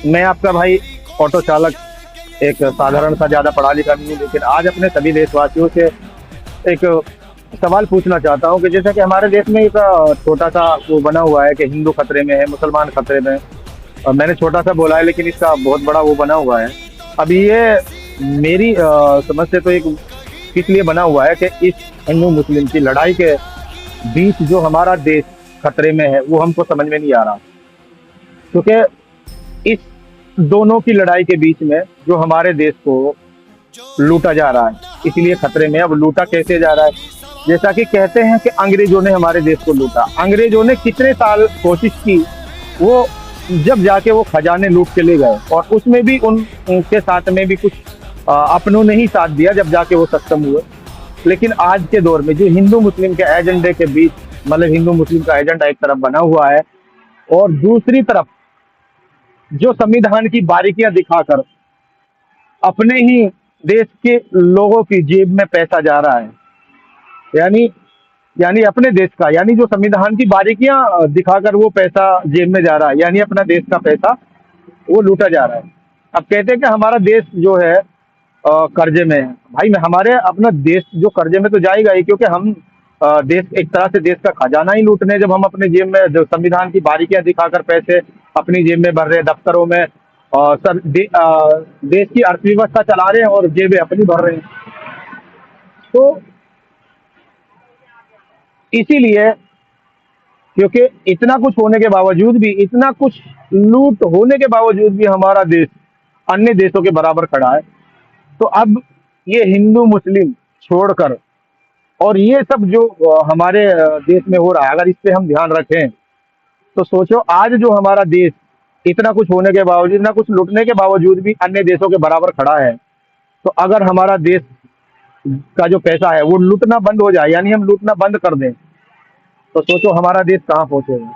मैं आपका भाई ऑटो चालक, एक साधारण सा, ज़्यादा पढ़ा लिखा नहीं हूँ, लेकिन आज अपने सभी देशवासियों से एक सवाल पूछना चाहता हूँ कि जैसे कि हमारे देश में एक छोटा सा वो बना हुआ है कि हिंदू खतरे में है, मुसलमान खतरे में है। और मैंने छोटा सा बोला है, लेकिन इसका बहुत बड़ा वो बना हुआ है। अब ये मेरी समझ से तो एक किस लिए बना हुआ है कि इस हिंदू मुस्लिम की लड़ाई के बीच जो हमारा देश खतरे में है वो हमको समझ में नहीं आ रहा, क्योंकि इस दोनों की लड़ाई के बीच में जो हमारे देश को लूटा जा रहा है, इसलिए खतरे में। अब लूटा कैसे जा रहा है? जैसा कि कहते हैं कि अंग्रेजों ने हमारे देश को लूटा। अंग्रेजों ने कितने साल कोशिश की, वो जब जाके वो खजाने लूट के ले गए, और उसमें भी उनके साथ में भी कुछ अपनों ने ही साथ दिया, जब जाके वो सक्षम हुए। लेकिन आज के दौर में जो हिंदू मुस्लिम के एजेंडे के बीच, मतलब हिंदू मुस्लिम का एजेंडा एक तरफ बना हुआ है, और दूसरी तरफ जो संविधान की बारीकियां दिखाकर अपने ही देश के लोगों की जेब में पैसा जा रहा है। यानी यानी अपने देश का, यानी जो संविधान की बारीकियां दिखाकर वो पैसा जेब में जा रहा है, यानी अपना देश का पैसा वो लूटा जा रहा है। अब कहते हैं कि हमारा देश जो है कर्जे में है। भाई मैं हमारे अपना देश जो कर्जे में तो जाएगा ही, क्योंकि हम देश एक तरह से देश का खजाना ही लूटने, जब हम अपने जेब में जो संविधान की बारीकियां दिखाकर पैसे अपनी जेब में भर रहे हैं, दफ्तरों में देश की अर्थव्यवस्था चला रहे हैं और जेबें अपनी भर रहे हैं। तो इसीलिए, क्योंकि इतना कुछ होने के बावजूद भी, इतना कुछ लूट होने के बावजूद भी हमारा देश अन्य देशों के बराबर खड़ा है। तो अब ये हिंदू मुस्लिम छोड़कर, और ये सब जो हमारे देश में हो रहा है, अगर इस पे हम ध्यान रखें, तो सोचो आज जो हमारा देश इतना कुछ होने के बावजूद, इतना कुछ लूटने के बावजूद भी अन्य देशों के बराबर खड़ा है, तो अगर हमारा देश का जो पैसा है वो लूटना बंद हो जाए, यानी हम लूटना बंद कर दें, तो सोचो हमारा देश कहाँ पहुंचेगा।